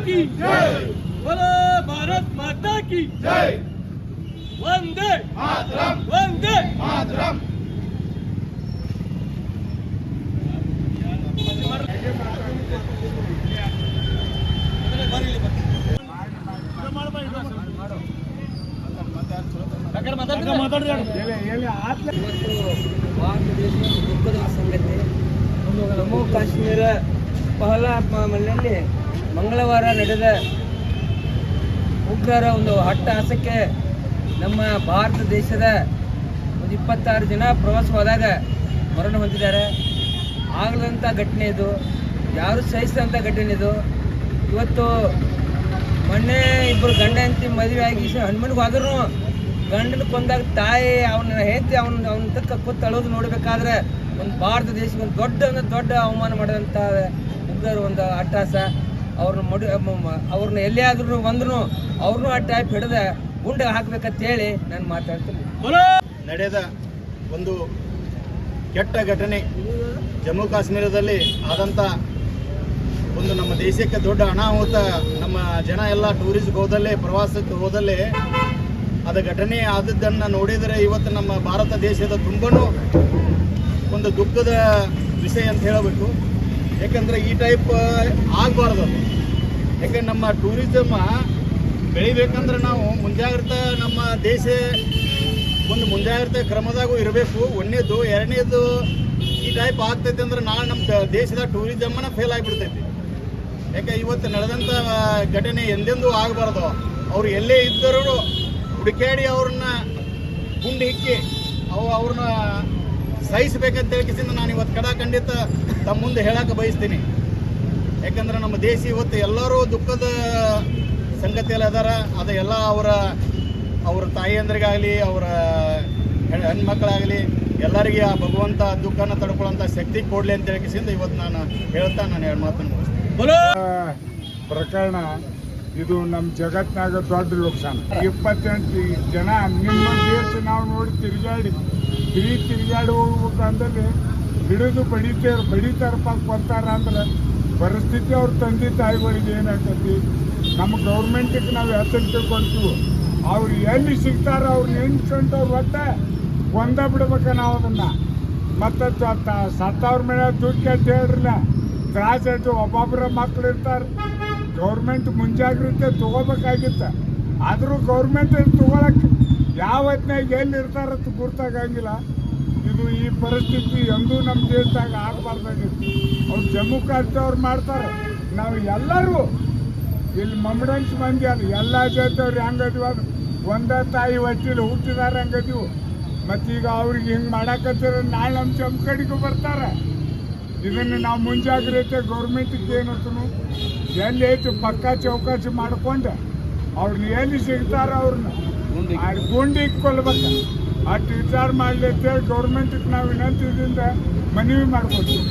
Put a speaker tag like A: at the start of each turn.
A: की जय, बोलो भारत माता की जय, वंदे मातरम, वंदे मातरम।
B: ಭಾರತ ದೇಶದ ದುಃಖದ ಸಂಗತಿ. ಜಮ್ಮು ಕಾಶ್ಮೀರ ಪಹಲ್ಗಾಮ್ನಲ್ಲಿ ಮಂಗಳವಾರ ನಡೆದ ಉಗ್ರರ ಒಂದು ಅಟ್ಟಹಾಸಕ್ಕೆ ನಮ್ಮ ಭಾರತ ದೇಶದ ಒಂದು 26 ಜನ ಪ್ರವಾಸ ಹೋದಾಗ ಮರಣ ಹೊಂದಿದ್ದಾರೆ. ಆಗದಂಥ ಘಟನೆ ಇದು, ಯಾರು ಸಹಿಸಿದಂಥ ಘಟನೆ ಇದು. ಇವತ್ತು ಮೊನ್ನೆ ಇಬ್ಬರು ಗಂಡ ಹೆಂಡತಿ ಮದುವೆ ಆಗಿ ಹನುಮನಿಗೆ ಹೋದ್ರೂ ಗಂಡನ ಕೊಂದಾಗ ತಾಯಿ ಅವನ ಹೆಂಡತಿ ಅವನ ತಕ್ಕ ಕೂತು ಅಳೋದು ನೋಡಬೇಕಾದ್ರೆ ಒಂದು ಭಾರತ ದೇಶಕ್ಕೆ ಒಂದು ದೊಡ್ಡ ಅವಮಾನ ಮಾಡಿದಂಥ ಉಗ್ರರು ಒಂದು ಅಟ್ಟಹಾಸ. ಅವ್ರನ್ನ ಎಲ್ಲಿ ಆದ್ರೂ ಬಂದ್ರು ಅವ್ರನ್ನೂ ಆ ಟೈಪ್ ಹಿಡಿದ ಗುಂಡಿಗೆ ಹಾಕ್ಬೇಕಂತೇಳಿ ನಾನು ಮಾತಾಡ್ತೀನಿ.
C: ನಡೆದ ಒಂದು ಕೆಟ್ಟ ಘಟನೆ ಜಮ್ಮು ಕಾಶ್ಮೀರದಲ್ಲಿ ಆದಂಥ ಒಂದು ನಮ್ಮ ದೇಶಕ್ಕೆ ದೊಡ್ಡ ಅನಾಹುತ. ನಮ್ಮ ಜನ ಎಲ್ಲ ಟೂರಿಸ್ಟ್ಗೆ ಹೋದಲ್ಲೇ, ಪ್ರವಾಸಕ್ಕೆ ಹೋದಲ್ಲೇ ಅದ ಘಟನೆ ಆದದ್ದನ್ನು ನೋಡಿದರೆ ಇವತ್ತು ನಮ್ಮ ಭಾರತ ದೇಶದ ತುಂಬನೂ ಒಂದು ದುಃಖದ ವಿಷಯ ಅಂತ ಹೇಳಬೇಕು. ಯಾಕಂದರೆ ಈ ಟೈಪ್ ಆಗಬಾರ್ದು. ಯಾಕಂದ್ರೆ ನಮ್ಮ ಟೂರಿಸಮ್ ಬೆಳಿಬೇಕಂದ್ರೆ ನಾವು ಮುಂಜಾಗ್ರತೆ, ನಮ್ಮ ದೇಶ ಒಂದು ಮುಂಜಾಗ್ರತೆ ಕ್ರಮದಾಗೂ ಇರಬೇಕು. ಒಂದನೇದು. ಎರಡನೇದು, ಈ ಟೈಪ್ ಆಗ್ತೈತೆ ಅಂದ್ರೆ ನಾಳೆ ನಮ್ಮ ದೇಶದ ಟೂರಿಸಮ್ನ ಫೇಲ್ ಆಗಿಬಿಡ್ತೈತಿ. ಯಾಕೆ ಇವತ್ತು ನಡೆದಂಥ ಘಟನೆ ಎಂದೆಂದೂ ಆಗಬಾರ್ದು. ಅವ್ರು ಎಲ್ಲೇ ಇದ್ದರೂ ಹುಡುಕಾಡಿ ಅವ್ರನ್ನ ಗುಂಡು ಹಿಕ್ಕಿ ಅವ್ರನ್ನ ಸಹಿಸಬೇಕಂತ ಹೇಳಿಕಿಸಿಂದ ನಾನು ಇವತ್ತು ಖಂಡಿತ ತಮ್ಮ ಮುಂದೆ ಹೇಳಕ್ಕೆ ಬಯಸ್ತೀನಿ. ಯಾಕಂದ್ರೆ ನಮ್ಮ ದೇಶ ಇವತ್ತು ಎಲ್ಲರೂ ದುಃಖದ ಸಂಗತಿಯಲ್ಲಿ ಅದಾರ. ಅದು ಎಲ್ಲ ಅವರ ತಾಯಿಯಂದ್ರಿಗಾಗಲಿ, ಅವರ ಹೆಣ್ಮಕ್ಳಾಗಲಿ ಎಲ್ಲರಿಗೆ ಆ ಭಗವಂತ ದುಃಖನ ತಡ್ಕೊಳ್ಳೋಂಥ ಶಕ್ತಿ ಕೊಡಲಿ ಅಂತ ಹೇಳಿಕಿಸಿಂದ ಇವತ್ತು ನಾನು ಹೇಳ್ತಾ ನಾನು ಎರಡು ಮಾತನ್ನು ಮುಗಿಸ್ತೀನಿ.
D: ಪ್ರಕರಣ ಇದು ನಮ್ಮ ಜಗತ್ತಿನಾಗ ದೊಡ್ಡ ಲೋಕಸಾನ. 28 ಜನ ನಿಮ್ಮ ದೇಶ ನಾವು ನೋಡಿ ತಿರುಗಾಡಿ ಹೋಗ್ಬೇಕಂದ್ರೆ ಹಿಡಿದು ಬಡಿತಾರಪ್ಪ ಕೊಡ್ತಾರ ಅಂದ್ರೆ ಪರಿಸ್ಥಿತಿ ಅವ್ರ ತಂದೆ ತಾಯಿಗಳಿಗೆ ಏನಾಗ್ತೈತಿ. ನಮ್ಮ ಗೌರ್ಮೆಂಟಿಗೆ ನಾವು ಹೆಸರು ತಿಳ್ಕೊಳ್ತೀವಿ. ಅವ್ರು ಎಲ್ಲಿ ಸಿಗ್ತಾರ ಅವ್ರನ್ನ ಎಣ್ಸ್ಕೊಂಡು ಒಟ್ಟೆ ಒಂದ ಬಿಡ್ಬೇಕ ನಾವು ಅದನ್ನ. ಮತ್ತು ಸತ್ತವ್ರ ಮೇಲೆ ದುಡ್ಡು ಅಂತ ಹೇಳ್ರಲ್ಲ, ತ್ರಾಸ ಆಯ್ತು. ಒಬ್ಬೊಬ್ಬರ ಮಕ್ಳು ಇರ್ತಾರೆ. ಗೌರ್ಮೆಂಟ್ ಮುಂಜಾಗ್ರತೆ ತೊಗೋಬೇಕಾಗಿತ್ತು. ಆದರೂ ಗೌರ್ಮೆಂಟ್ ತೊಗೊಳಕ್ಕೆ ಯಾವ ಹೊತ್ನಾಗ ಎಲ್ಲಿ ಇರ್ತಾರಂತ ಗುರ್ತಾಗಂಗಿಲ್ಲ. ಇದು ಈ ಪರಿಸ್ಥಿತಿ ಎಂದೂ ನಮ್ಮ ದೇಶದಾಗ ಆಗಬಾರ್ದಾಗಿತ್ತು. ಅವ್ರು ಜಮ್ಮು ಕಾಶ್ಮೀರವ್ರು ಮಾಡ್ತಾರೆ. ನಾವು ಎಲ್ಲರೂ ಇಲ್ಲಿ ಮಮ್ಮಡಂಚ್ ಮಂದಿ ಅಲ್ಲ, ಎಲ್ಲ ಜಾತಿಯವ್ರು ಹೆಂಗದಿವ ಒಂದೇ ತಾಯಿ ಹೊಟ್ಟಿಲಿ ಹುಟ್ಟಿದಾರೆ ಹಂಗದಿವು. ಮತ್ತೀಗ ಅವ್ರಿಗೆ ಹಿಂಗೆ ಮಾಡಾಕತ್ತಿರ ನಾಳೆ ನಮ್ಮ ಜಮ್ಮು ಕಡೆಗೂ ಬರ್ತಾರೆ. ಇದನ್ನು ನಾವು ಮುಂಜಾಗ್ರತೆ ಗೌರ್ಮೆಂಟಿಗೆ ಏನಂತನು ಎಲ್ಲಿ ಐತಿ ಪಕ್ಕ ಚೌಕಾಸಿ ಮಾಡ್ಕೊಂಡು ಅವ್ರನ್ನ ಎಲ್ಲಿ ಸಿಗ್ತಾರ ಅವ್ರನ್ನ ಗುಂಡಿ ಇಕ್ಕೊಳ್ಬೇಕು. ಅಷ್ಟು ವಿಚಾರ ಮಾಡಲಿ ಅಂತೇಳಿ ಗೌರ್ಮೆಂಟಿಗೆ ನಾವು ವಿನಂತಿದಿಂದ ಮನವಿ ಮಾಡ್ಕೊತೀವಿ.